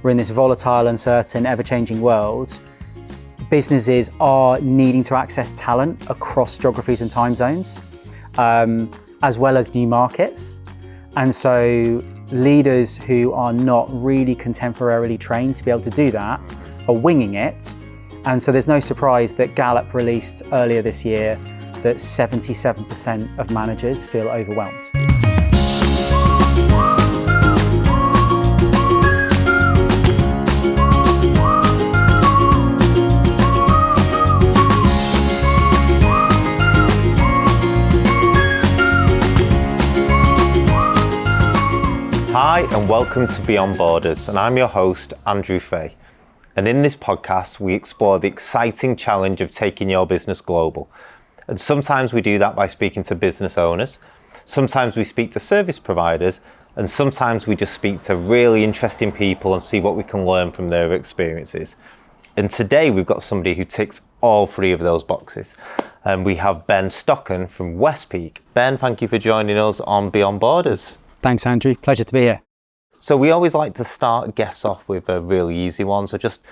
we're in this volatile, uncertain, ever-changing world. Businesses are needing to access talent across geographies and time zones, as well as new markets. And so leaders who are not really contemporarily trained to be able to do that are winging it. And so there's no surprise that Gallup released earlier this year that 77% of managers feel overwhelmed. Hi and welcome to Beyond Borders, and I'm your host, Andrew Fahey. And in this podcast, we explore the exciting challenge of taking your business global. And sometimes we do that by speaking to business owners, sometimes we speak to service providers, and sometimes we just speak to really interesting people and see what we can learn from their experiences. And today we've got somebody who ticks all three of those boxes. And we have Ben Stocken from Westpeak. Ben, thank you for joining us on Beyond Borders. Thanks, Andrew. Pleasure to be here. So we always like to start guests off with a really easy one. So just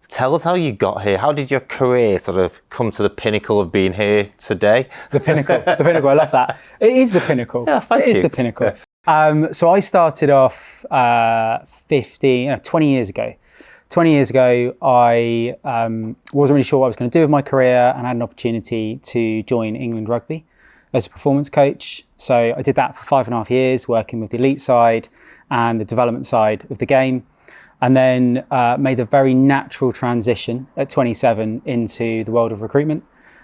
tell us how you got here. How did your career sort of come to the pinnacle of being here today? The pinnacle, I love that. It is the pinnacle. Yeah, thank you. It is the pinnacle. Yeah. So I started off 20 years ago. 20 years ago, I wasn't really sure what I was going to do with my career and had an opportunity to join England Rugby as a performance coach. So I did that for 5.5 years, working with the elite side and the development side of the game. And then made a very natural transition at 27 into the world of recruitment.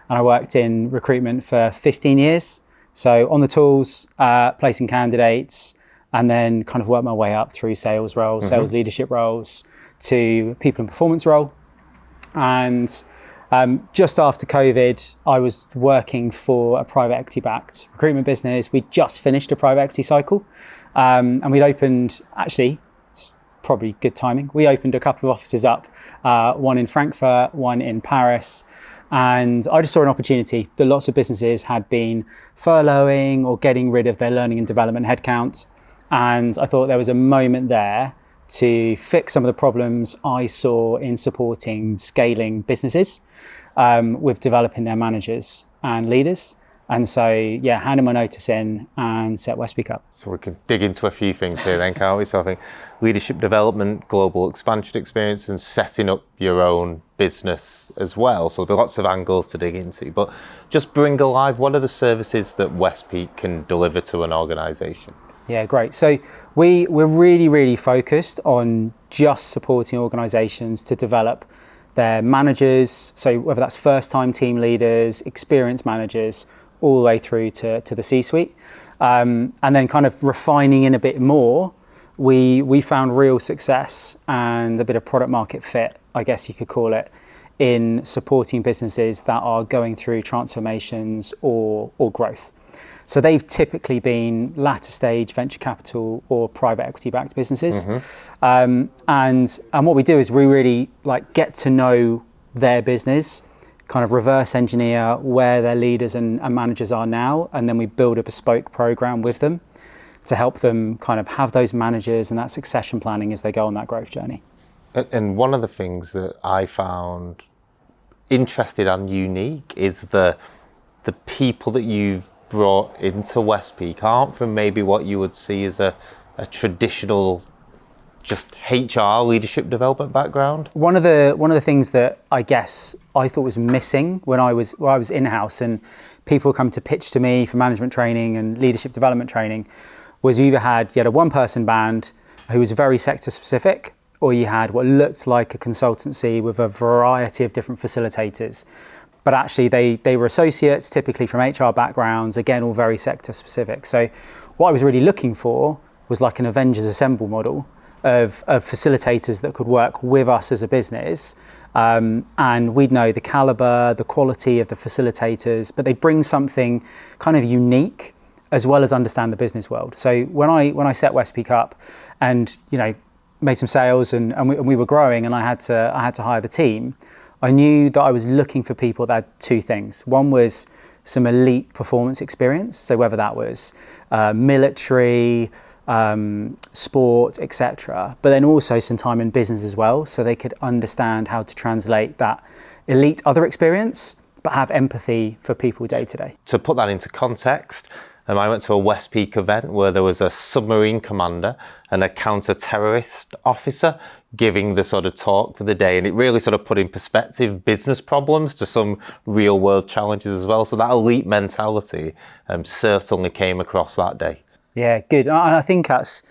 And I worked in recruitment for 15 years. So on the tools, placing candidates, and then kind of worked my way up through sales roles, sales leadership roles, to people and performance role. And just after COVID, I was working for a private equity-backed recruitment business. We'd just finished a private equity cycle. And we'd opened, actually, it's probably good timing, we opened a couple of offices up, one in Frankfurt, one in Paris. And I just saw an opportunity that lots of businesses had been furloughing or getting rid of their learning and development headcount. And I thought there was a moment there to fix some of the problems I saw in supporting scaling businesses with developing their managers and leaders. And so, yeah, handed my notice in and set Westpeak up. So we can dig into a few things here then, can't we? So I think leadership development, global expansion experience, and setting up your own business as well. So there'll be lots of angles to dig into. But just bring alive, what are the services that Westpeak can deliver to an organisation? Yeah, great. So we're really, really focused on just supporting organisations to develop their managers. So whether that's first-time team leaders, experienced managers, all the way through to the C-suite. And then kind of refining in a bit more, we found real success and a bit of product market fit, I guess you could call it, in supporting businesses that are going through transformations or growth. So they've typically been latter stage venture capital or private equity backed businesses. And what we do is we really get to know their business, kind of reverse engineer where their leaders and managers are now, and then we build a bespoke program with them to help them kind of have those managers and that succession planning as they go on that growth journey. And one of the things that I found interesting and unique is the people that you've brought into Westpeak aren't from maybe what you would see as a traditional just HR leadership development background. One of the things that I guess I thought was missing when I was in-house and people come to pitch to me for management training and leadership development training was you had a one-person band who was very sector specific, or you had what looked like a consultancy with a variety of different facilitators. But actually they were associates, typically from HR backgrounds, again, all very sector specific. So what I was really looking for was like an Avengers Assemble model of facilitators that could work with us as a business. And we'd know the caliber, the quality of the facilitators, but they bring something kind of unique as well as understand the business world. So when I set Westpeak up and, made some sales and we were growing and I had to hire the team, I knew that I was looking for people that had two things. One was some elite performance experience. So whether that was military, sport, etc. But then also some time in business as well, so they could understand how to translate that elite other experience, but have empathy for people day to day. To put that into context, I went to a West Peak event where there was a submarine commander and a counter-terrorist officer giving the sort of talk for the day, and it really sort of put in perspective business problems to some real world challenges as well. So that elite mentality certainly came across that day. Yeah, good. And I think that's,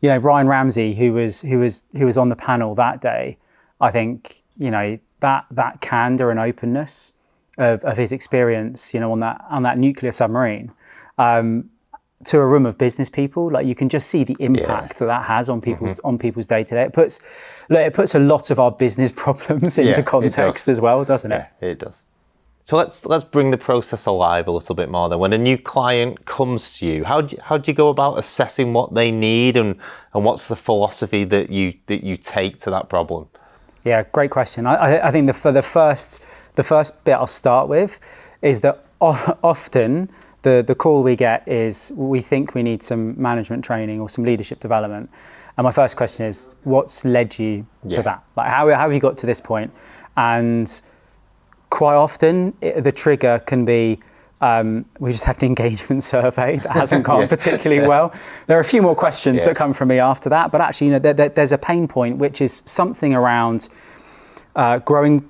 Ryan Ramsey, who was on the panel that day. I think that candor and openness of his experience, on that nuclear submarine, to a room of business people, like you can just see the impact that has on people's day to day. It puts a lot of our business problems into context as well, doesn't it? Yeah, it does. So let's bring the process alive a little bit more then. When a new client comes to you, how do you go about assessing what they need, and what's the philosophy that you take to that problem? Yeah, great question. I think the first bit I'll start with is that often the call we get is we think we need some management training or some leadership development. And my first question is, what's led you to that? Like, how have you got to this point? And quite often the trigger can be, we just had an engagement survey that hasn't gone particularly well. There are a few more questions that come from me after that, but actually, there's a pain point, which is something around growing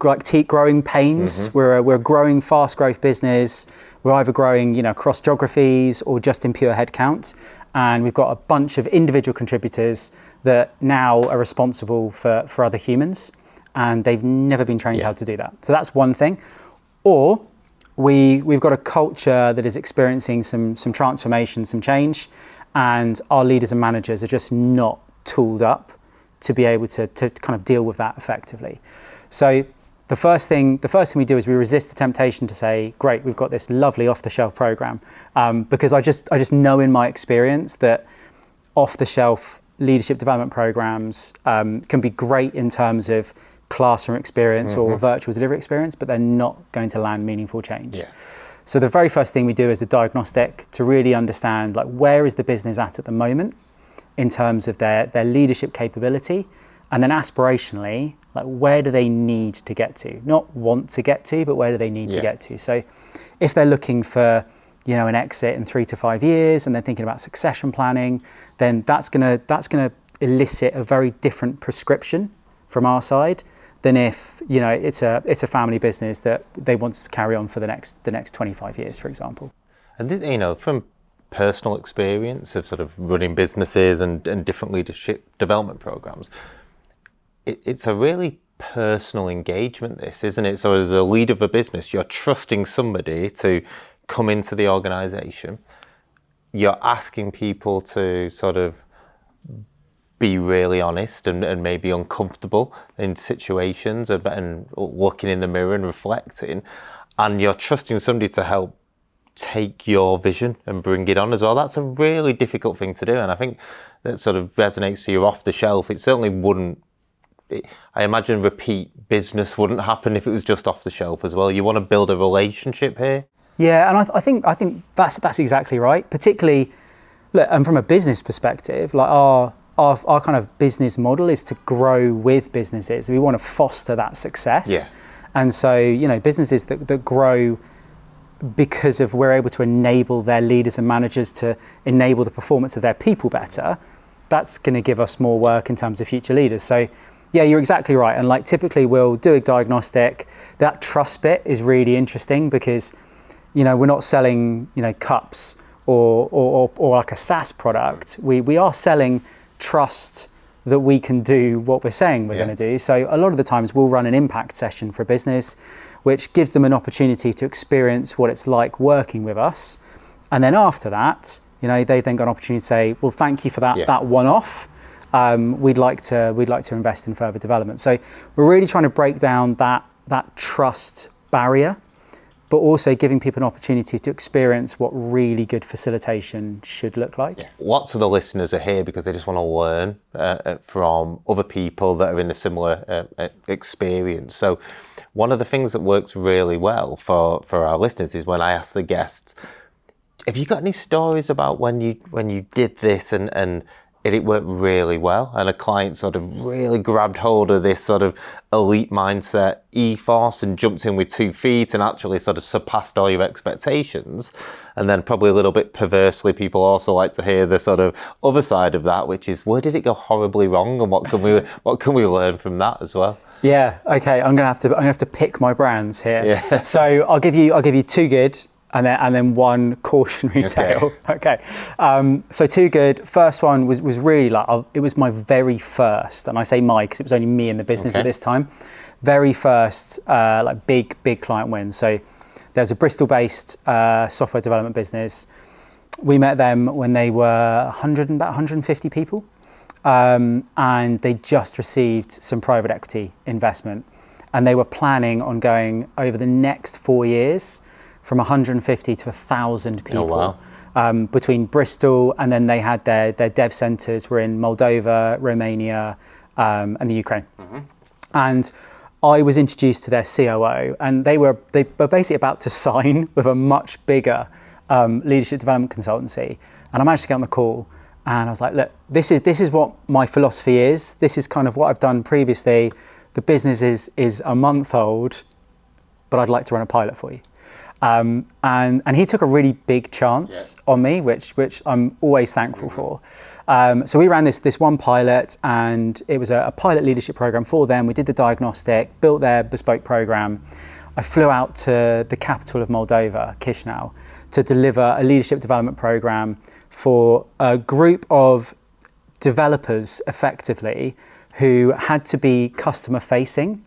pains. We're a growing, fast growth business. We're either growing, across geographies or just in pure headcount. And we've got a bunch of individual contributors that now are responsible for other humans, and they've never been trained how to do that. So that's one thing. Or we've got a culture that is experiencing some transformation, some change, and our leaders and managers are just not tooled up to be able to kind of deal with that effectively. So the first thing we do is we resist the temptation to say, great, we've got this lovely off-the-shelf program, because I just know in my experience that off-the-shelf leadership development programs can be great in terms of classroom experience or virtual delivery experience, but they're not going to land meaningful change. Yeah. So the very first thing we do is a diagnostic to really understand, like, where is the business at the moment in terms of their leadership capability, and then aspirationally, like, where do they need to get to? Not want to get to, but where do they need to get to? So if they're looking for, an exit in 3 to 5 years and they're thinking about succession planning, then that's gonna elicit a very different prescription from our side than if, it's a family business that they want to carry on for the next 25 years, for example. And from personal experience of sort of running businesses and different leadership development programs, it's a really personal engagement, this, isn't it? So as a leader of a business, you're trusting somebody to come into the organization. You're asking people to sort of be really honest and maybe uncomfortable in situations, and looking in the mirror and reflecting. And you're trusting somebody to help take your vision and bring it on as well. That's a really difficult thing to do. And I think that sort of resonates to you off the shelf. It certainly wouldn't, I imagine repeat business wouldn't happen if it was just off the shelf as well. You want to build a relationship here. Yeah, and I think that's exactly right. Particularly, look, and from a business perspective, like our kind of business model is to grow with businesses. We want to foster that success. Yeah. And so, businesses that grow because of we're able to enable their leaders and managers to enable the performance of their people better, that's going to give us more work in terms of future leaders. So yeah, you're exactly right. And like, typically we'll do a diagnostic. That trust bit is really interesting because, we're not selling, cups or like a SaaS product. We are selling trust that we can do what we're saying we're going to do. So a lot of the times we'll run an impact session for a business, which gives them an opportunity to experience what it's like working with us. And then after that, they then got an opportunity to say, well, thank you for that one-off. We'd like to invest in further development. So we're really trying to break down that trust barrier, but also giving people an opportunity to experience what really good facilitation should look like. Yeah. Lots of the listeners are here because they just want to learn from other people that are in a similar experience. So one of the things that works really well for our listeners is when I ask the guests, have you got any stories about when you did this and it worked really well and a client sort of really grabbed hold of this sort of elite mindset ethos and jumped in with 2 feet and actually sort of surpassed all your expectations? And then probably a little bit perversely, people also like to hear the sort of other side of that, which is where did it go horribly wrong and what can we learn from that as well? Yeah. Okay. I'm gonna have to pick my brands here. Yeah. So I'll give you 2 good and then 1 cautionary tale. Okay. So 2 good. First one was really like it was my very first, and I say my because it was only me in the business at this time. Very first like big client win. So there's a Bristol-based software development business. We met them when they were about 150 people. And they just received some private equity investment, and they were planning on going over the next 4 years from 150 to 1,000 people. Between Bristol, and then they had their dev centers were in Moldova, Romania, and the Ukraine. And I was introduced to their COO, and they were basically about to sign with a much bigger leadership development consultancy. And I managed to get on the call. And I was like, look, this is what my philosophy is. This is kind of what I've done previously. The business is a month old, but I'd like to run a pilot for you. And he took a really big chance on me, which I'm always thankful for. So we ran this one pilot, and it was a pilot leadership program for them. We did the diagnostic, built their bespoke program. I flew out to the capital of Moldova, Chisinau, to deliver a leadership development program for a group of developers, effectively, who had to be customer facing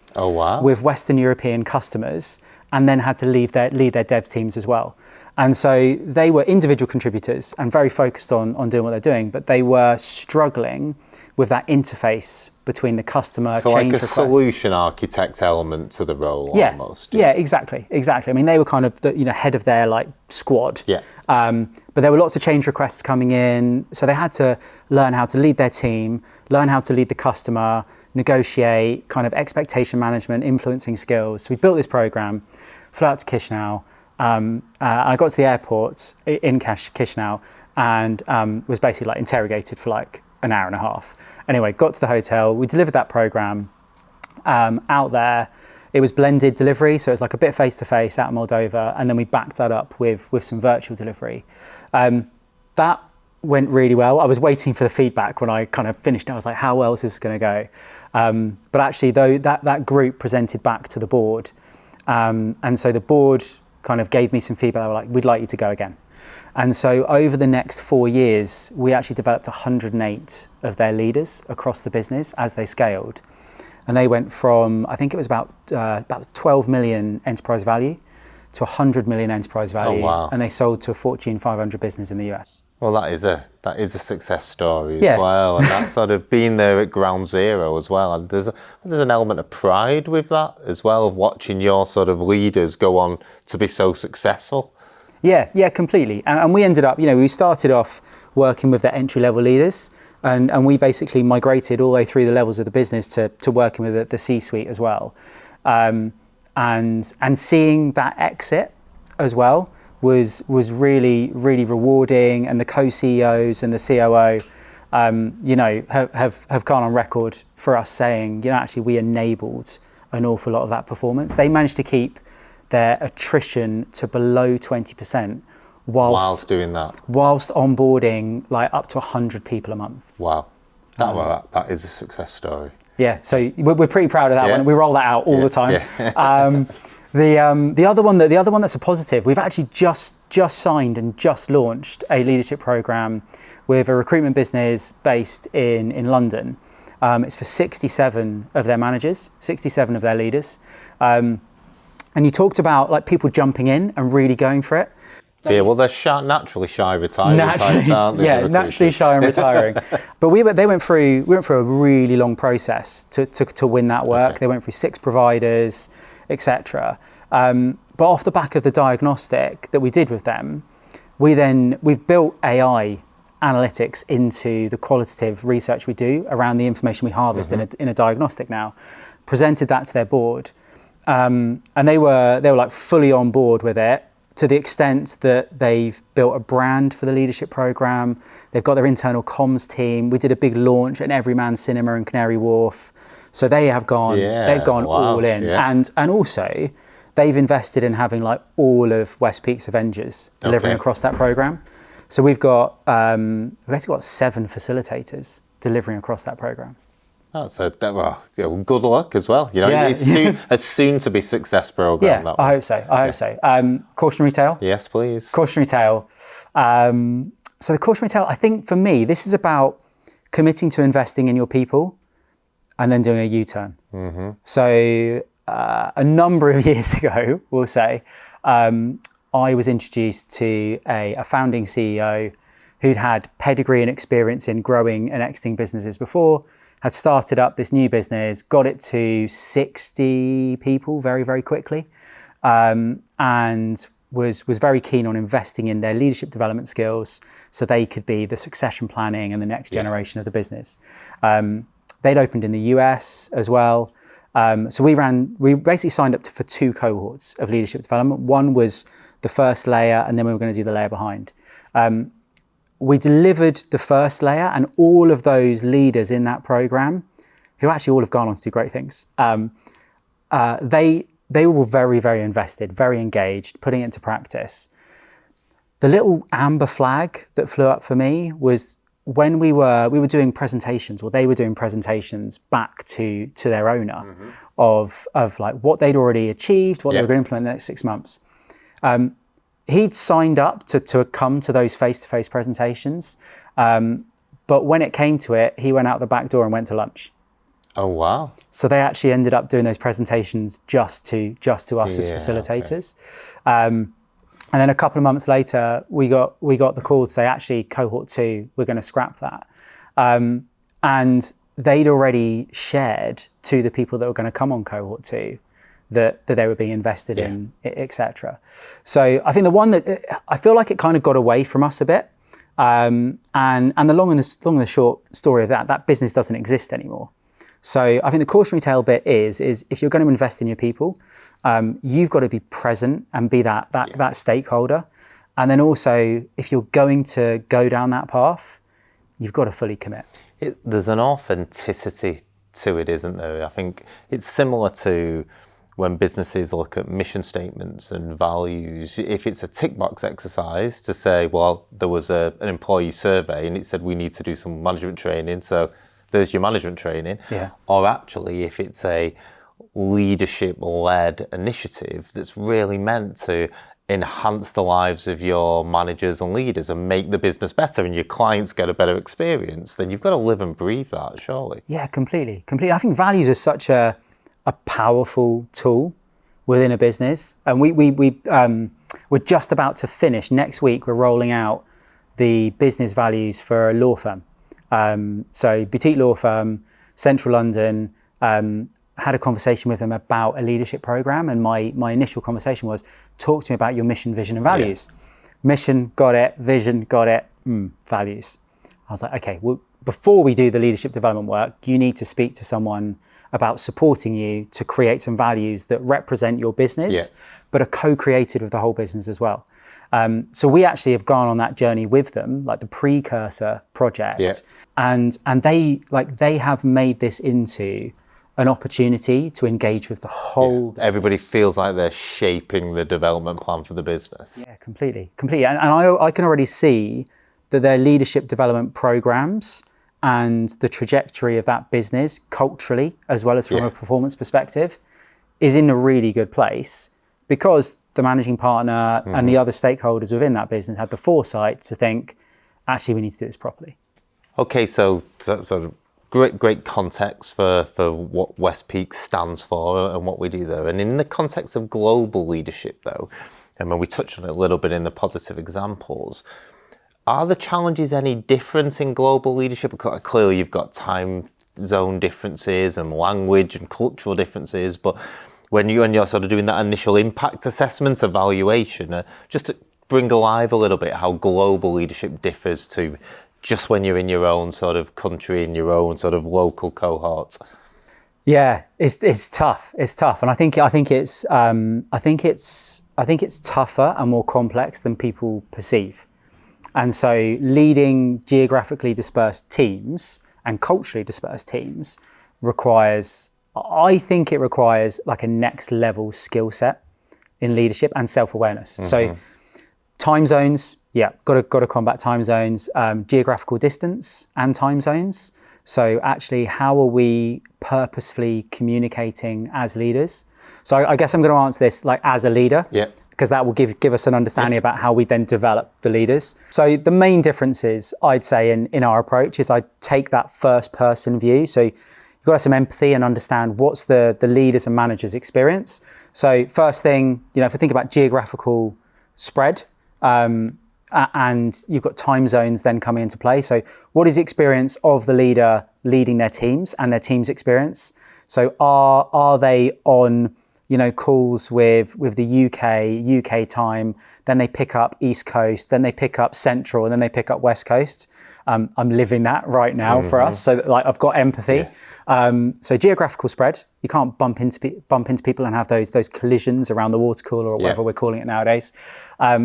with Western European customers, and then had to lead their dev teams as well. And so they were individual contributors and very focused on doing what they're doing, but they were struggling with that interface between the customer, so change like a requests. Solution architect element to the role, almost. Yeah, exactly. I mean, they were kind of the head of their like squad. Yeah. But there were lots of change requests coming in, so they had to learn how to lead their team, learn how to lead the customer, negotiate, kind of expectation management, influencing skills. So we built this program, flew out to Chisinau. I got to the airport in Chisinau and was basically like interrogated for like an hour and a half. Anyway, got to the hotel, we delivered that program out there. It was blended delivery, so it's like a bit face-to-face out of Moldova, and then we backed that up with some virtual delivery. That went really well. I was waiting for the feedback when I kind of finished. I was like, how well is this going to go? But actually, though, that group presented back to the board. And so the board kind of gave me some feedback. They were like, we'd like you to go again. And so over the next 4 years, we actually developed 108 of their leaders across the business as they scaled. And they went from, I think it was about 12 million enterprise value to 100 million enterprise value. Oh, wow. And they sold to a Fortune 500 business in the US. Well, that is a success story as well, and that's sort of being there at ground zero as well. And there's an element of pride with that as well, of watching your sort of leaders go on to be so successful. Yeah, completely. And we ended up, we started off working with the entry-level leaders, and we basically migrated all the way through the levels of the business to working with the C-suite as well. And seeing that exit as well was really, really rewarding. And the co-CEOs and the COO, have gone on record for us saying, actually we enabled an awful lot of that performance. They managed to keep their attrition to below 20% whilst doing that, whilst onboarding like up to 100 people a month. Wow, that is a success story. Yeah, so we're pretty proud of that one. We roll that out all the time. Yeah. The other one that's a positive, we've actually just signed and just launched a leadership program with a recruitment business based in London. It's for 67 of their managers, 67 of their leaders. And you talked about like people jumping in and really going for it. Yeah, well, they're naturally shy retiring types, aren't they? Yeah, naturally shy and retiring. But we went through a really long process to win that work. Okay. They went through 6 providers, etc. But off the back of the diagnostic that we did with them, we've built AI analytics into the qualitative research we do around the information we harvest in a diagnostic now. Presented that to their board, and they were like fully on board with it. to the extent that they've built a brand for the leadership program. They've got their internal comms team. We did a big launch at Everyman Cinema in Canary Wharf. So they have gone, they've gone all in. Yeah. And also they've invested in having like all of West Peak's Avengers delivering across that program. So we've basically got 7 facilitators delivering across that program. Good luck as well. It's a soon to be success program. Yeah, I hope so. Cautionary tale. Yes, please. Cautionary tale. So the cautionary tale, I think for me, this is about committing to investing in your people and then doing a U-turn. Mm-hmm. So a number of years ago, we'll say, I was introduced to a founding CEO who'd had pedigree and experience in growing and exiting businesses before, had started up this new business, got it to 60 people very, very quickly, and was very keen on investing in their leadership development skills so they could be the succession planning and the next generation of the business. They'd opened in the US as well. So we basically signed up for 2 cohorts of leadership development. One was the first layer, and then we were going to do the layer behind. We delivered the first layer, and all of those leaders in that program, who actually all have gone on to do great things, they were very, very invested, very engaged, putting it into practice. The little amber flag that flew up for me was when we were doing presentations, or they were doing presentations back to their owner of like what they'd already achieved, what they were going to implement in the next 6 months. He'd signed up to come to those face-to-face presentations, but when it came to it, he went out the back door and went to lunch. Oh wow! So they actually ended up doing those presentations just to us as facilitators. Okay. And then a couple of months later, we got the call to say, actually, cohort 2, we're going to scrap that. And they'd already shared to the people that were going to come on cohort 2 that they were being invested in, etc. So I think the one that I feel like it kind of got away from us a bit. And the long and the short story of that business doesn't exist anymore. So I think the cautionary tale bit is if you're going to invest in your people, you've got to be present and be that stakeholder. And then also, if you're going to go down that path, you've got to fully commit. There's an authenticity to it, isn't there? I think it's similar to when businesses look at mission statements and values. If it's a tick box exercise to say, well, there was an employee survey and it said we need to do some management training, so there's your management training. Yeah. Or actually, if it's a leadership-led initiative that's really meant to enhance the lives of your managers and leaders and make the business better and your clients get a better experience, then you've got to live and breathe that, surely. Yeah, completely. I think values are such a powerful tool within a business. And we're just about to finish. Next week, we're rolling out the business values for a law firm. So boutique law firm, central London, had a conversation with them about a leadership program. And my initial conversation was, talk to me about your mission, vision, and values. Yeah. Mission, got it. Vision, got it. Values. I was like, okay, well, before we do the leadership development work, you need to speak to someone about supporting you to create some values that represent your business, but are co-created with the whole business as well. So we actually have gone on that journey with them, like the precursor project, and they have made this into an opportunity to engage with the whole business. Everybody feels like they're shaping the development plan for the business. Yeah, completely. And I can already see that their leadership development programs and the trajectory of that business culturally, as well as from a performance perspective, is in a really good place because the managing partner and the other stakeholders within that business had the foresight to think, actually, we need to do this properly. Okay, so sort of great context for what West Peak stands for and what we do there. And in the context of global leadership, though, and when we touched on it a little bit in the positive examples, are the challenges any different in global leadership? Clearly, you've got time zone differences and language and cultural differences, but when you're sort of doing that initial impact assessment evaluation, just to bring alive a little bit how global leadership differs to just when you're in your own sort of country, in your own sort of local cohort. Yeah, it's tough. It's tough, and I think it's tougher and more complex than people perceive. And so, leading geographically dispersed teams and culturally dispersed teams requires like a next level skill set in leadership and self-awareness. So, time zones, got to combat time zones, geographical distance and time zones. So actually, how are we purposefully communicating as leaders? So I guess I'm going to answer this like as a leader, because that will give us an understanding about how we then develop the leaders. So the main differences I'd say in our approach is I take that first person view. So you've got to have some empathy and understand what's the leaders and managers' experience. So first thing, if we think about geographical spread, and you've got time zones then coming into play. So what is the experience of the leader leading their teams and their team's experience? So are they on, calls with the UK time, then they pick up East Coast, then they pick up Central, and then they pick up West Coast. I'm living that right now for us. So like I've got empathy. So geographical spread, you can't bump into people and have those collisions around the water cooler or whatever we're calling it nowadays.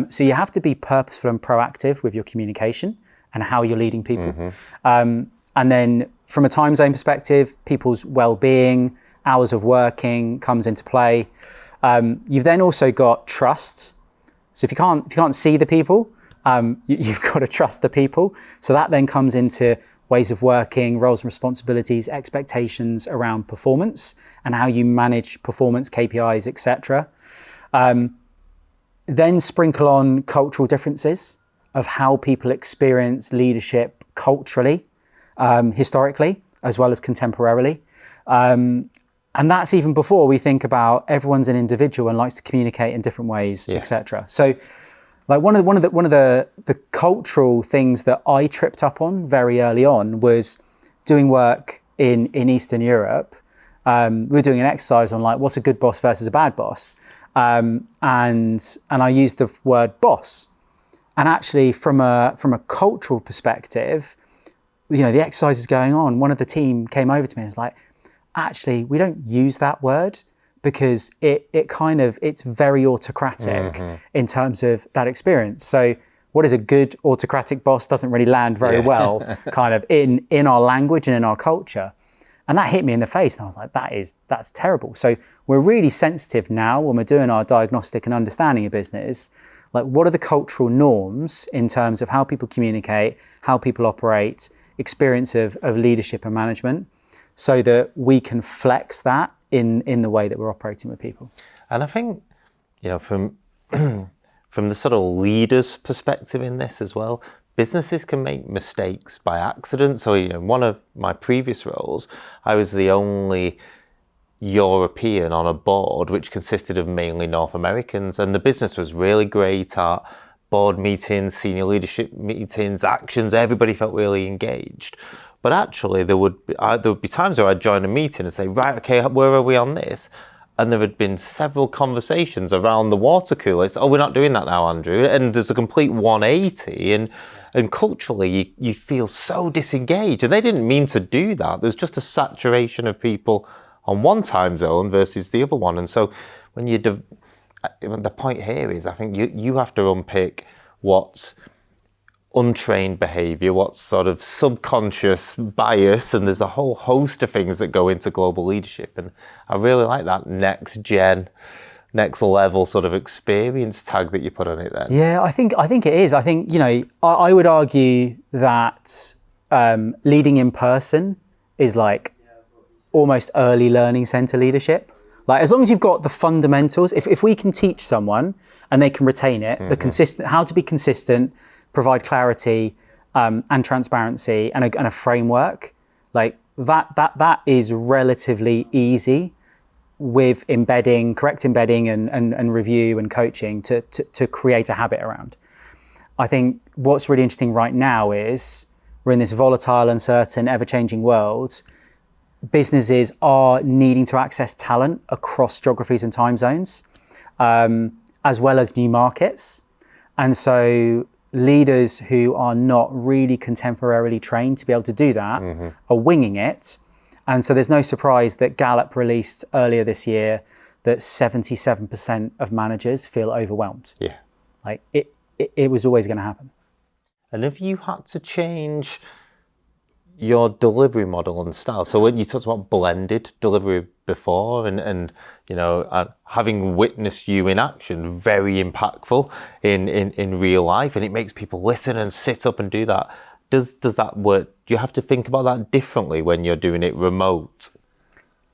So you have to be purposeful and proactive with your communication and how you're leading people. And then from a time zone perspective, people's well-being, hours of working comes into play. You've then also got trust. So if you can't see the people, you've got to trust the people. So that then comes into ways of working, roles and responsibilities, expectations around performance and how you manage performance KPIs, etc. Then sprinkle on cultural differences of how people experience leadership culturally, historically, as well as contemporarily. And that's even before we think about everyone's an individual and likes to communicate in different ways, etc. So like one of the cultural things that I tripped up on very early on was doing work in Eastern Europe. We were doing an exercise on like what's a good boss versus a bad boss, and I used the word boss. And actually, from a cultural perspective, the exercise is going on. One of the team came over to me and was like, actually, we don't use that word, because it's very autocratic in terms of that experience. So what is a good autocratic boss doesn't really land very well kind of in our language and in our culture. And that hit me in the face. And I was like, that's terrible. So we're really sensitive now when we're doing our diagnostic and understanding of business. Like, what are the cultural norms in terms of how people communicate, how people operate, experience of leadership and management, so that we can flex that in the way that we're operating with people. And I think, from the sort of leader's perspective in this as well, businesses can make mistakes by accident. So, one of my previous roles, I was the only European on a board which consisted of mainly North Americans, and the business was really great at board meetings, senior leadership meetings, actions. Everybody felt really engaged. But actually, there would be times where I'd join a meeting and say, right, okay, where are we on this? And there had been several conversations around the water cooler. It's, we're not doing that now, Andrew. And there's a complete 180. And culturally, you feel so disengaged. And they didn't mean to do that. There's just a saturation of people on one time zone versus the other one. And so when the point here is, I think you have to unpick what's untrained behavior, what's sort of subconscious bias, and there's a whole host of things that go into global leadership. And I really like that next level sort of experience tag that you put on it then. Yeah, I think it is. I think, I would argue that leading in person is like almost early learning center leadership. Like, as long as you've got the fundamentals, if we can teach someone and they can retain it, how to be consistent, provide clarity and transparency and a framework, like that is relatively easy with correct embedding and review and coaching to create a habit around. I think what's really interesting right now is we're in this volatile, uncertain, ever-changing world. Businesses are needing to access talent across geographies and time zones, as well as new markets. And so leaders who are not really contemporarily trained to be able to do that are winging it. And so there's no surprise that Gallup released earlier this year that 77% of managers feel overwhelmed. Yeah. Like it was always going to happen. And have you had to change your delivery model and style? So when you talked about blended delivery before, and having witnessed you in action, very impactful in real life, and it makes people listen and sit up and do that. Does that work? Do you have to think about that differently when you're doing it remote?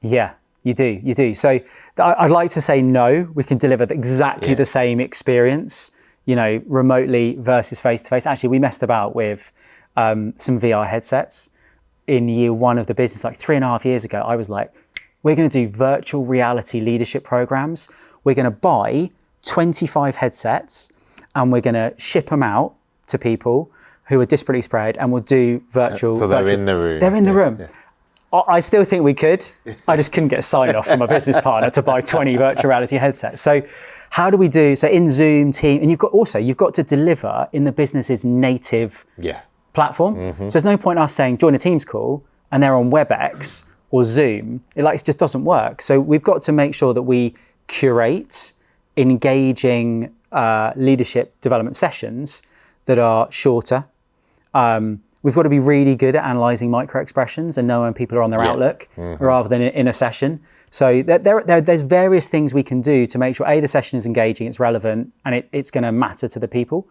Yeah, you do. So I'd like to say no, we can deliver exactly the same experience, remotely versus face-to-face. Actually, we messed about with some VR headsets in year one of the business, like 3.5 years ago. I was like, we're going to do virtual reality leadership programs. We're going to buy 25 headsets and we're going to ship them out to people who are disparately spread, and we'll do virtual. So they're in the room. They're in the room. Yeah. I still think we could. I just couldn't get a sign off from my business partner to buy 20 virtual reality headsets. So how do we do, so in Zoom, Team, and you've got to deliver in the business's native platform. Mm-hmm. So there's no point us saying, join a Teams call, and they're on WebEx or Zoom. It just doesn't work. So we've got to make sure that we curate engaging leadership development sessions that are shorter. We've got to be really good at analysing micro expressions and know when people are on their outlook rather than in a session. So there's various things we can do to make sure the session is engaging, it's relevant, and it's going to matter to the people.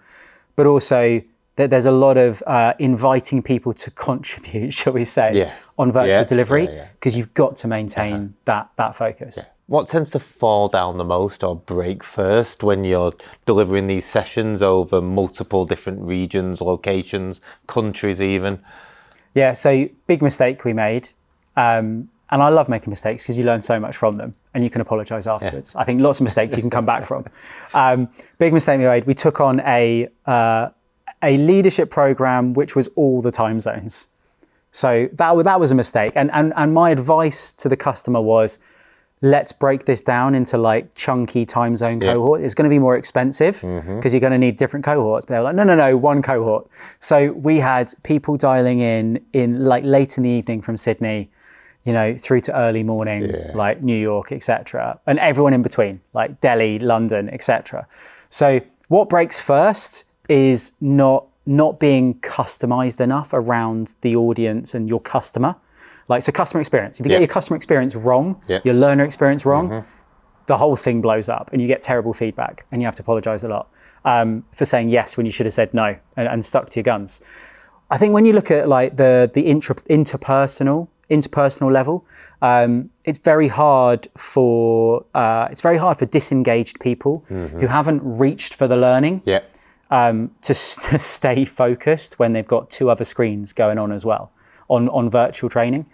But also there's a lot of inviting people to contribute, shall we say, on virtual delivery, because you've got to maintain that focus. Yeah. What tends to fall down the most or break first when you're delivering these sessions over multiple different regions, locations, countries even? Yeah, so big mistake we made. And I love making mistakes because you learn so much from them and you can apologise afterwards. I think lots of mistakes you can come back from. Big mistake we made, we took on a leadership program which was all the time zones. So that was a mistake. And my advice to the customer was, let's break this down into like chunky time zone cohort. It's going to be more expensive because you're going to need different cohorts. But they were like, no, one cohort. So we had people dialing in like late in the evening from Sydney, through to early morning, like New York, etc. And everyone in between, like Delhi, London, etc. So what breaks first is not being customized enough around the audience and your customer. So customer experience. If you get your customer experience wrong, your learner experience wrong, the whole thing blows up and you get terrible feedback and you have to apologize a lot for saying yes when you should have said no and stuck to your guns. I think when you look at like the interpersonal level, it's very hard for disengaged people who haven't reached for the learning to stay focused when they've got two other screens going on as well. On virtual training.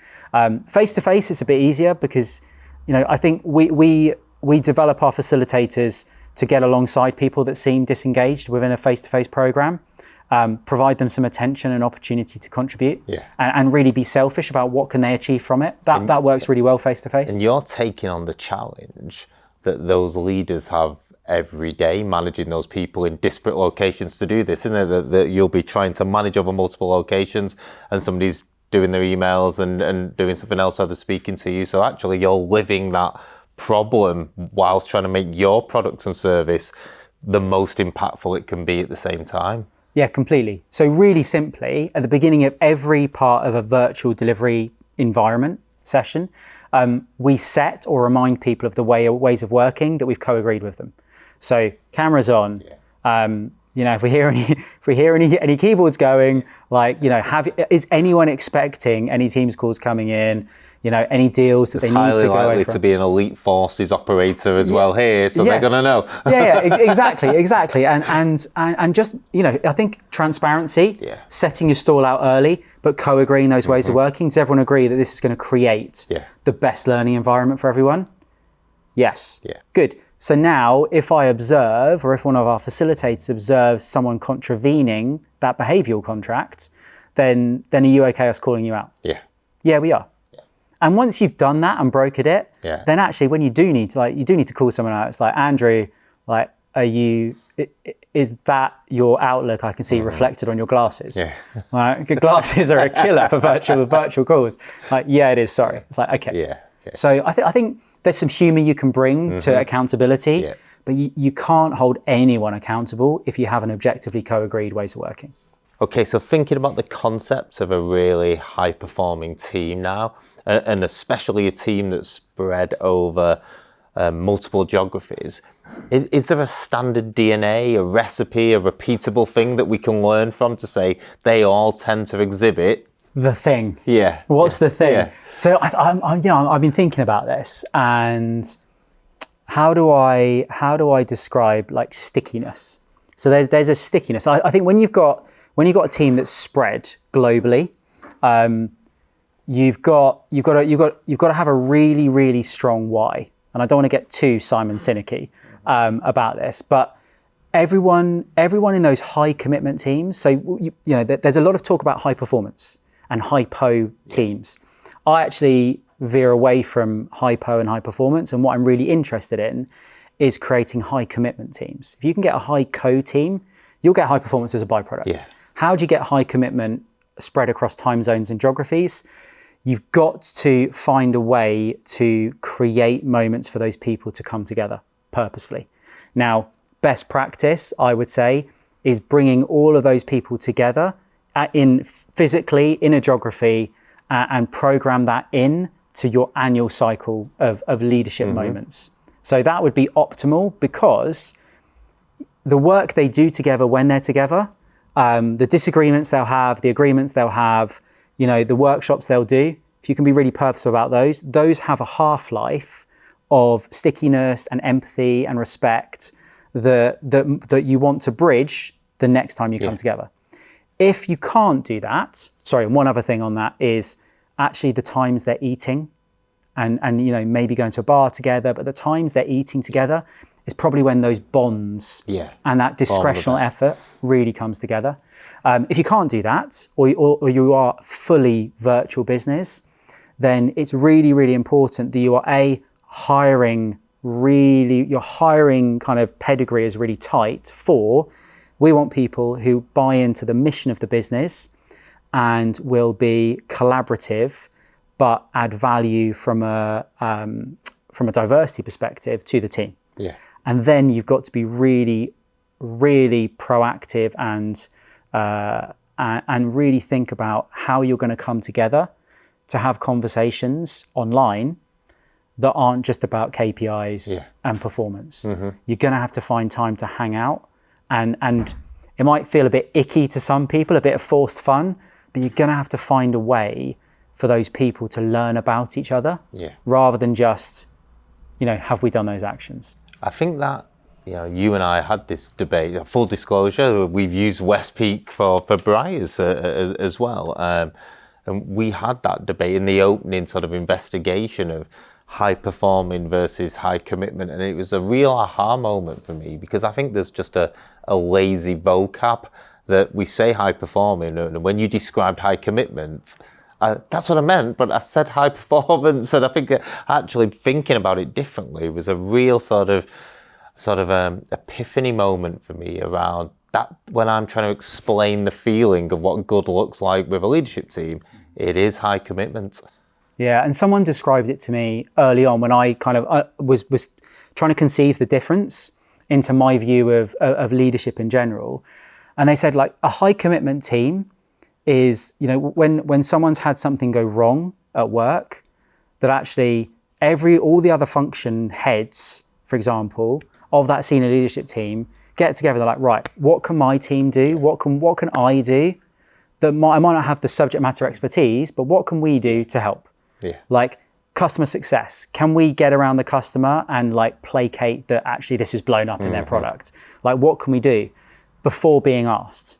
Face-to-face, it's a bit easier because, I think we develop our facilitators to get alongside people that seem disengaged within a face-to-face program, provide them some attention and opportunity to contribute and really be selfish about what can they achieve from it. That works really well face-to-face. And you're taking on the challenge that those leaders have every day, managing those people in disparate locations to do this, isn't it? That you'll be trying to manage over multiple locations and somebody's doing their emails and doing something else while they're speaking to you. So actually you're living that problem whilst trying to make your products and service the most impactful it can be at the same time. Yeah, completely. So really simply, at the beginning of every part of a virtual delivery environment session, we set or remind people of the ways of working that we've co-agreed with them. So cameras on, if we hear any keyboards going, is anyone expecting any Teams calls coming in? Any deals that they need to go over? It's highly likely to be an elite forces operator as well here, so they're going to know. Exactly. And just, I think transparency, setting your stall out early, but co-agreeing those ways of working. Does everyone agree that this is going to create the best learning environment for everyone? Yes. Yeah. Good. So now if I observe, or if one of our facilitators observes someone contravening that behavioural contract, then are you okay us calling you out? Yeah, we are. And once you've done that and brokered it, then actually when you do need to call someone out, it's like, Andrew, is is that your outlook I can see reflected on your glasses? Yeah. Right? Glasses are a killer for virtual calls. Like, yeah, it is. Sorry. It's like, okay. Yeah. So I think there's some humor you can bring to accountability, but you can't hold anyone accountable if you have an objectively co-agreed ways of working. Okay, so thinking about the concept of a really high-performing team now, and especially a team that's spread over multiple geographies, is there a standard DNA, a recipe, a repeatable thing that we can learn from to say they all tend to exhibit? The thing. Yeah. What's the thing? Yeah. So I've been thinking about this, and how do I describe like stickiness? So there's a stickiness. I think when you've got a team that's spread globally, you've got to have a really, really strong why. And I don't want to get too Simon Sinek about this, but everyone in those high commitment teams. So there's a lot of talk about high performance and hypo teams. I actually veer away from hypo and high performance, and what I'm really interested in is creating high commitment teams. If you can get a high team, you'll get high performance as a byproduct. Yeah. How do you get high commitment spread across time zones and geographies? You've got to find a way to create moments for those people to come together purposefully. Now, best practice, I would say, is bringing all of those people together physically in a geography and program that in to your annual cycle of leadership moments. So that would be optimal, because the work they do together when they're together, the disagreements they'll have, the agreements they'll have, the workshops they'll do, if you can be really purposeful about those have a half-life of stickiness and empathy and respect that you want to bridge the next time you come together. If you can't do that, and one other thing on that is actually the times they're eating and maybe going to a bar together, but the times they're eating together is probably when those bonds and that discretional effort really comes together. If you can't do that, or you are fully virtual business, then it's really, really important that you are your hiring kind of pedigree is really tight we want people who buy into the mission of the business and will be collaborative, but add value from a diversity perspective to the team. Yeah. And then you've got to be really, really proactive and really think about how you're going to come together to have conversations online that aren't just about KPIs and performance. You're going to have to find time to hang out, and it might feel a bit icky to some people, a bit of forced fun, but you're going to have to find a way for those people to learn about each other rather than just, have we done those actions? I think that, you and I had this debate, full disclosure, we've used West Peak for Briars as well. And we had that debate in the opening sort of investigation of high performing versus high commitment. And it was a real aha moment for me, because I think there's just a lazy vocab that we say high performing. And when you described high commitment, that's what I meant, but I said high performance. And I think actually thinking about it differently was a real sort of epiphany moment for me around that. When I'm trying to explain the feeling of what good looks like with a leadership team, it is high commitment. Yeah, and someone described it to me early on when I kind of was trying to conceive the difference into my view of leadership in general. And they said, like, a high commitment team is, when someone's had something go wrong at work, that actually all the other function heads, for example, of that senior leadership team get together. They're like, right, what can my team do? What can I do? I might not have the subject matter expertise, but what can we do to help? Yeah. Like customer success. Can we get around the customer and like placate that actually this is blown up in their product? Like, what can we do before being asked?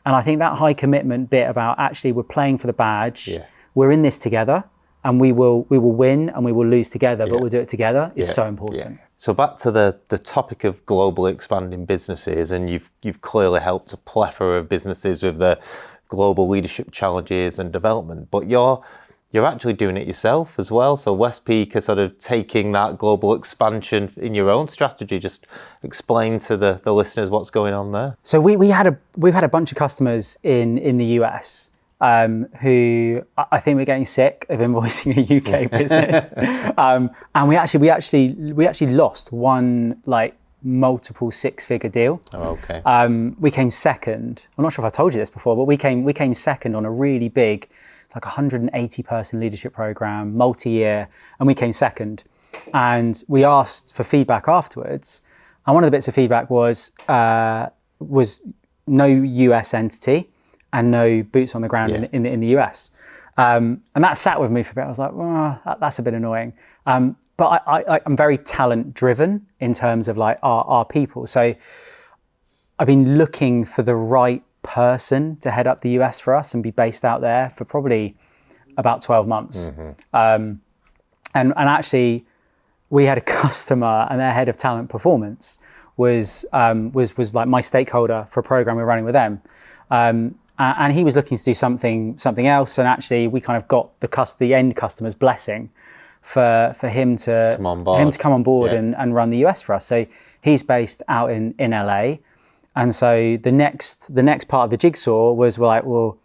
And I think that high commitment bit about actually we're playing for the badge, we're in this together, and we will win and we will lose together, but we'll do it together is so important. Yeah. So back to the topic of globally expanding businesses, and you've clearly helped a plethora of businesses with the global leadership challenges and development, but your you're actually doing it yourself as well. So West Peak are sort of taking that global expansion in your own strategy. Just explain to the listeners what's going on there. So we've had a bunch of customers in the US who I think we're getting sick of invoicing a UK business, and we actually lost one like multiple six-figure deal. Oh, okay. We came second. I'm not sure if I told you this before, but we came second on a really big, it's like 180 person leadership program, multi-year, and we came second. And we asked for feedback afterwards, and one of the bits of feedback was no US entity and no boots on the ground in the US. And that sat with me for a bit. I was like, well, that's a bit annoying. But I'm very talent driven in terms of like our people. So I've been looking for the right person to head up the US for us and be based out there for probably about 12 months. And actually we had a customer and their head of talent performance was like my stakeholder for a program we're running with them. And he was looking to do something else. And actually we kind of got the end customer's blessing for him to come on board and run the US for us. So he's based out in LA. And so the next part of the jigsaw was we're like, well,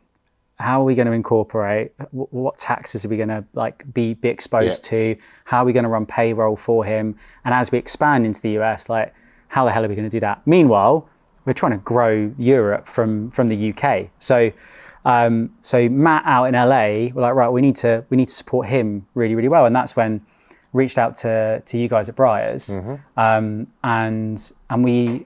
how are we going to incorporate? What taxes are we going to like be exposed to? How are we going to run payroll for him? And as we expand into the US, like how the hell are we going to do that? Meanwhile, we're trying to grow Europe from the UK. So Matt out in LA, we're like, right, we need to support him really, really well. And that's when reached out to you guys at Briars. And we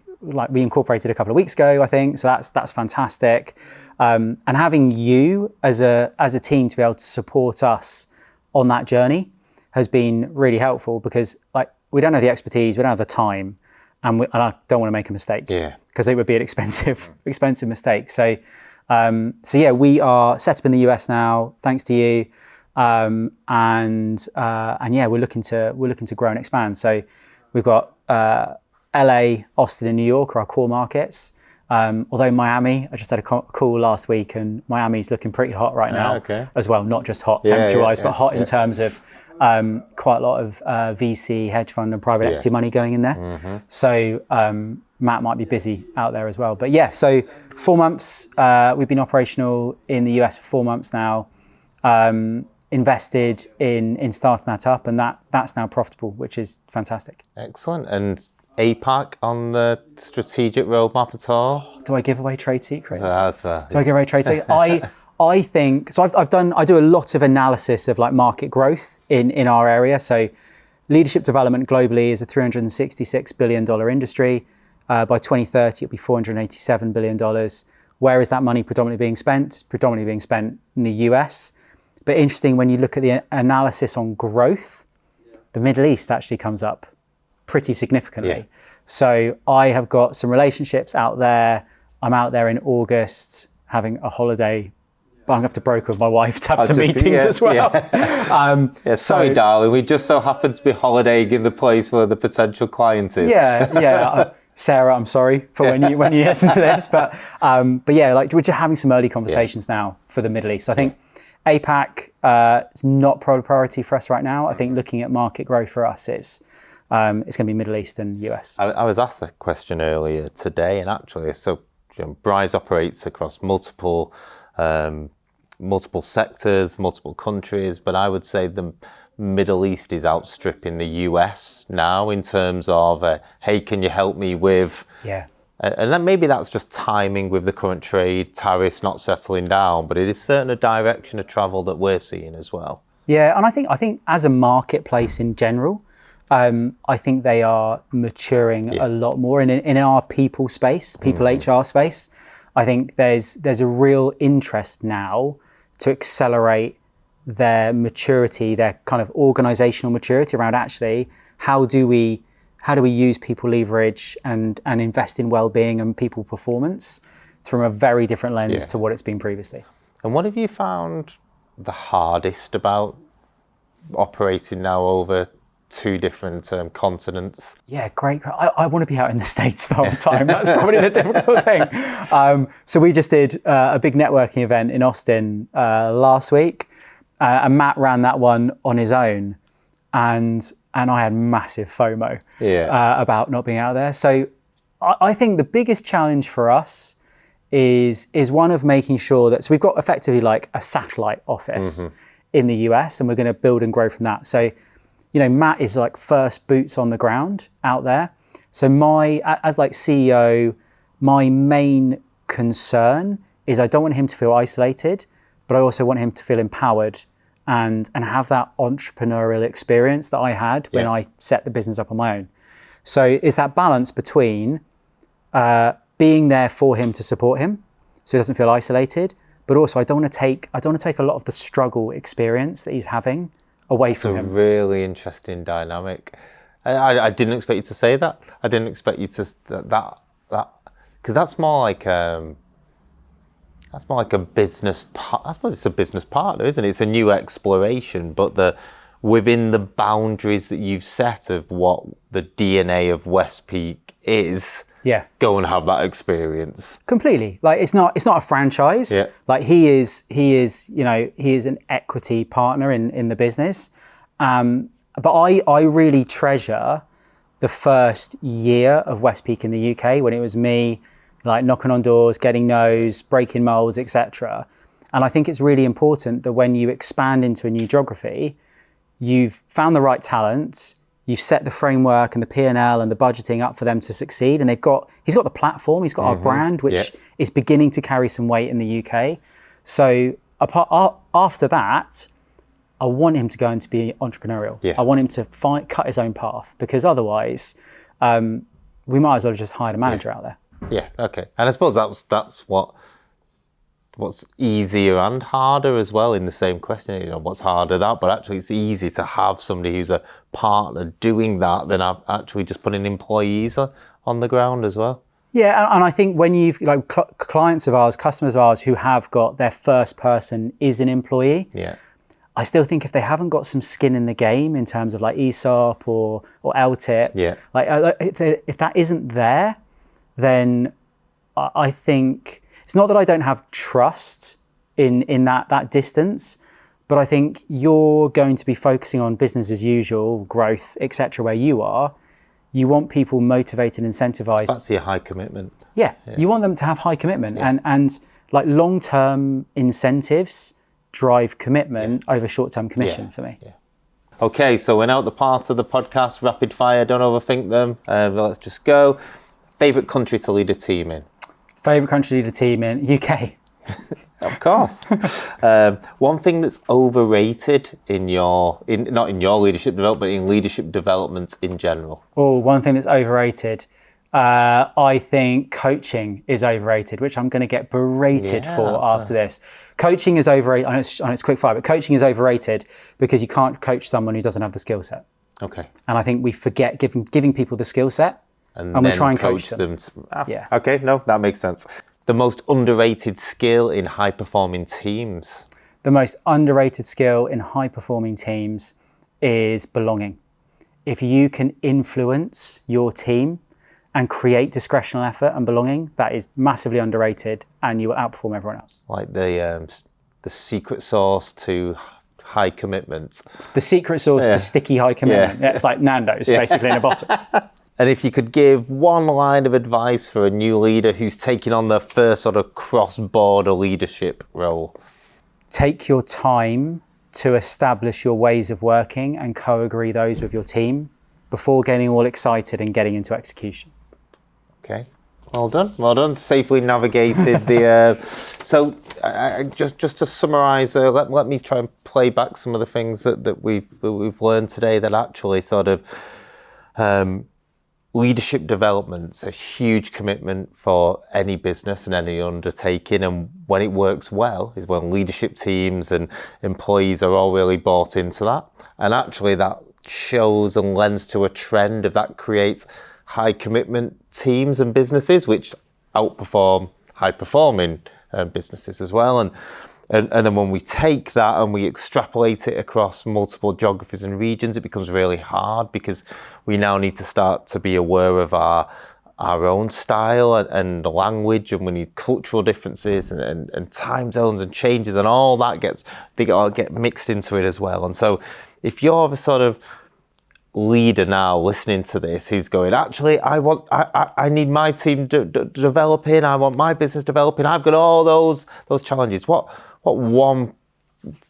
incorporated a couple of weeks ago, I think. So that's fantastic. And having you as a team to be able to support us on that journey has been really helpful, because like we don't have the expertise, we don't have the time, and I don't want to make a mistake. Because it would be an expensive mistake. So we are set up in the US now, thanks to you, and we're looking to grow and expand. So we've got LA, Austin, and New York are our core markets. Although Miami, I just had a call last week, and Miami's looking pretty hot right now as well. Not just hot temperature-wise, but hot in terms of quite a lot of VC, hedge fund, and private equity money going in there. So Matt might be busy out there as well. But so 4 months, we've been operational in the US for 4 months now, invested in starting that up, and that's now profitable, which is fantastic. Excellent. And APAC on the strategic roadmap at all? Do I give away trade secrets? Do I give away trade secrets? I think so. I do a lot of analysis of like market growth in our area. So leadership development globally is a $366 billion industry. By 2030, it'll be $487 billion. Where is that money predominantly being spent? It's predominantly being spent in the US. But interesting, when you look at the analysis on growth, the Middle East actually comes up pretty significantly. So I have got some relationships out there. I'm out there in August having a holiday, but I'm going to have to broker with my wife to have some meetings as well. Sorry, darling. We just so happen to be holidaying in the place where the potential client is. Sarah, I'm sorry for when you listen to this, but like we're just having some early conversations now for the Middle East. I think APAC is not priority for us right now. I think looking at market growth for us, it's going to be Middle East and US. I was asked that question earlier today, and actually, Briars operates across multiple sectors, multiple countries, but I would say the Middle East is outstripping the US now in terms of, hey, can you help me with? And then maybe that's just timing with the current trade, tariffs not settling down, but it is certainly a direction of travel that we're seeing as well. Yeah, and I think as a marketplace in general, I think they are maturing a lot more in our people space, HR space. I think there's a real interest now to accelerate their maturity, their kind of organizational maturity around actually how do we use people leverage and invest in well-being and people performance from a very different lens to what it's been previously. And what have you found the hardest about operating now over two different continents? Yeah, great. I want to be out in the States the whole time. That's probably the difficult thing. So we just did a big networking event in Austin last week. and Matt ran that one on his own, and I had massive FOMO about not being out there. So I think the biggest challenge for us is one of making sure that, so we've got effectively like a satellite office in the US, and we're going to build and grow from that. So, Matt is like first boots on the ground out there. So as like CEO, my main concern is I don't want him to feel isolated, but I also want him to feel empowered and have that entrepreneurial experience that I had when I set the business up on my own. So it's that balance between being there for him to support him, so he doesn't feel isolated, but also I don't want to take a lot of the struggle experience that he's having away from him. It's a really interesting dynamic. I didn't expect you to say that. I didn't expect you to that because that's more like a business. I suppose it's a business partner, isn't it? It's a new exploration, but within the boundaries that you've set of what the DNA of West Peak is. Yeah. Go and have that experience. Completely. Like it's not a franchise. Yeah. Like he is an equity partner in the business. But I really treasure the first year of West Peak in the UK when it was me like knocking on doors, getting no's, breaking molds, etc. And I think it's really important that when you expand into a new geography, you've found the right talent, you've set the framework and the P&L and the budgeting up for them to succeed. And he's got the platform, he's got our brand, which is beginning to carry some weight in the UK. So after that, I want him to go and to be entrepreneurial. Yeah. I want him to cut his own path, because otherwise we might as well have just hired a manager out there. Yeah, okay. And I suppose that's what's easier and harder as well in the same question. What's harder that, but actually it's easy to have somebody who's a partner doing that than actually just putting employees on the ground as well. Yeah, and I think when you've like clients of ours, customers of ours who have got their first person is an employee. Yeah. I still think if they haven't got some skin in the game in terms of like ESOP or LTIP, like if that isn't there, then I think it's not that I don't have trust in that distance, but I think you're going to be focusing on business as usual, growth, etc. where you are. You want people motivated, incentivized. That's your high commitment. Yeah, you want them to have high commitment, and like long-term incentives drive commitment over short-term commission for me. Yeah. Okay, so we're now at the part of the podcast, rapid fire, don't overthink them. Let's just go. Favourite country to lead a team in? Favourite country to lead a team in? UK. Of course. One thing that's overrated not in your leadership development, but in leadership development in general. Oh, one thing that's overrated. I think coaching is overrated, which I'm going to get berated for after this. Coaching is overrated. I know it's quick fire, but coaching is overrated because you can't coach someone who doesn't have the skill set. Okay. And I think we forget giving people the skill set. And we try and coach them. Okay, no, that makes sense. The most underrated skill in high-performing teams? The most underrated skill in high-performing teams is belonging. If you can influence your team and create discretional effort and belonging, that is massively underrated, and you will outperform everyone else. Like the secret sauce to high commitment. The secret sauce to sticky high commitment. Yeah, it's like Nando's, basically, in a bottle. And if you could give one line of advice for a new leader who's taking on their first sort of cross-border leadership role? Take your time to establish your ways of working and co-agree those with your team before getting all excited and getting into execution. Okay, well done. Safely navigated the... So just to summarise, let me try and play back some of the things that we've learned today that actually sort of... leadership development's a huge commitment for any business and any undertaking, and when it works well is when leadership teams and employees are all really bought into that, and actually that shows and lends to a trend of that creates high commitment teams and businesses which outperform high performing businesses as well. And then when we take that and we extrapolate it across multiple geographies and regions, it becomes really hard because we now need to start to be aware of our our own style and language, and we need cultural differences and time zones and changes, and all that they all get mixed into it as well. And so if you're the sort of leader now listening to this who's going, actually, I need my team developing, I want my business developing, I've got all those challenges, what one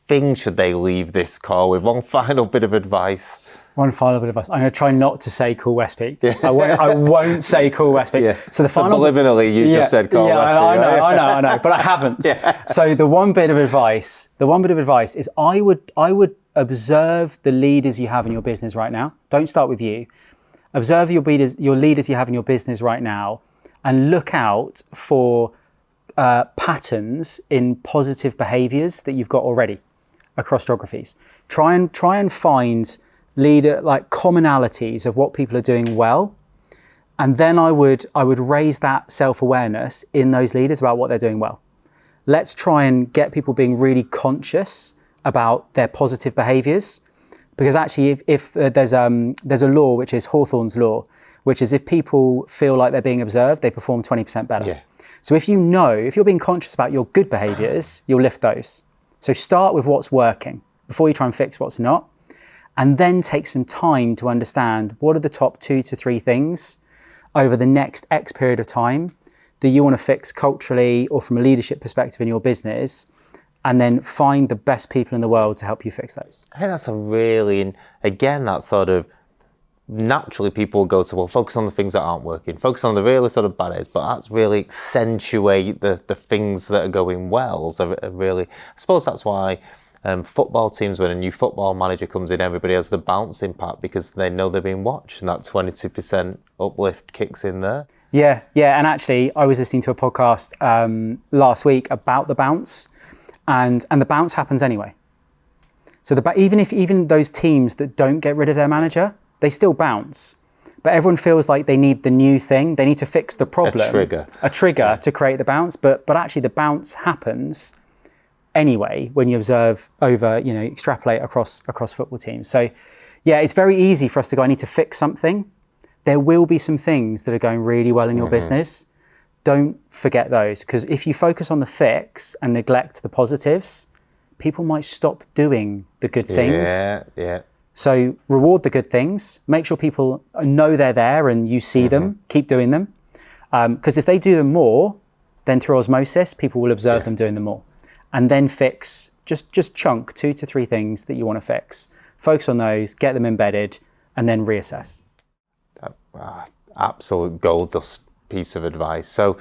thing should they leave this call with? One final bit of advice. One final bit of advice. I'm going to try not to say call West Peak. Yeah. I won't say call West Peak. Yeah. So subliminally, you just said call West Peak. I know, but I haven't. Yeah. So the one bit of advice is I would observe the leaders you have in your business right now. Don't start with you. Observe your leaders you have in your business right now, and look out for patterns in positive behaviours that you've got already across geographies. Try and find commonalities of what people are doing well, and then I would raise that self-awareness in those leaders about what they're doing well. Let's try and get people being really conscious about their positive behaviours, because actually if there's a law, which is Hawthorne's law, which is if people feel like they're being observed, they perform 20% better. Yeah. So if you're being conscious about your good behaviours, you'll lift those. So start with what's working before you try and fix what's not, and then take some time to understand what are the top 2 to 3 things over the next X period of time that you want to fix culturally or from a leadership perspective in your business, and then find the best people in the world to help you fix those. I think that's that sort of, naturally people go to, well, focus on the things that aren't working, focus on the really sort of bad areas, but that's really accentuate the things that are going well. So really, I suppose that's why football teams, when a new football manager comes in, everybody has the bounce impact because they know they're being watched, and that 22% uplift kicks in there. Yeah, and actually I was listening to a podcast last week about the bounce, and the bounce happens anyway. So even those teams that don't get rid of their manager, they still bounce, but everyone feels like they need the new thing. They need to fix the problem. A trigger to create the bounce, but actually the bounce happens anyway when you observe over, extrapolate across football teams. So yeah, it's very easy for us to go, I need to fix something. There will be some things that are going really well in your business. Don't forget those, because if you focus on the fix and neglect the positives, people might stop doing the good things. Yeah. So reward the good things, make sure people know they're there and you see them, keep doing them. Because if they do them more, then through osmosis, people will observe them doing them more. And then fix, just chunk 2 to 3 things that you want to fix. Focus on those, get them embedded, and then reassess. Absolute gold dust piece of advice. So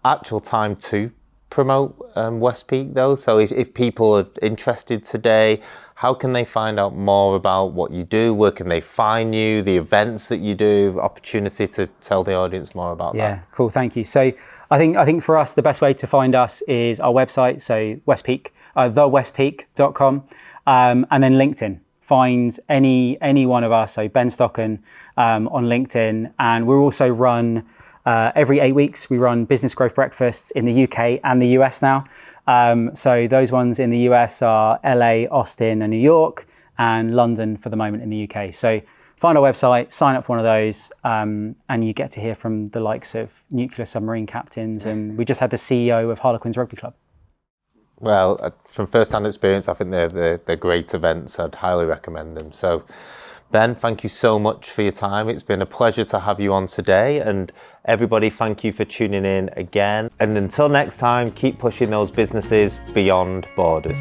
actual time to promote West Peak though. So if people are interested today, how can they find out more about what you do? Where can they find you, the events that you do, opportunity to tell the audience more about that? Yeah, cool, thank you. So I think for us, the best way to find us is our website, so West Peak, thewestpeak.com, and then LinkedIn. Find any one of us, so Ben Stocken on LinkedIn, and we're also run every 8 weeks. We run business growth breakfasts in the UK and the US now. So those ones in the US are LA, Austin, and New York, and London for the moment in the UK. So find our website, sign up for one of those, and you get to hear from the likes of nuclear submarine captains, and we just had the CEO of Harlequins Rugby Club. Well, from first-hand experience, I think they're great events. I'd highly recommend them. So, Ben, thank you so much for your time. It's been a pleasure to have you on today. And everybody, thank you for tuning in again. And until next time, keep pushing those businesses beyond borders.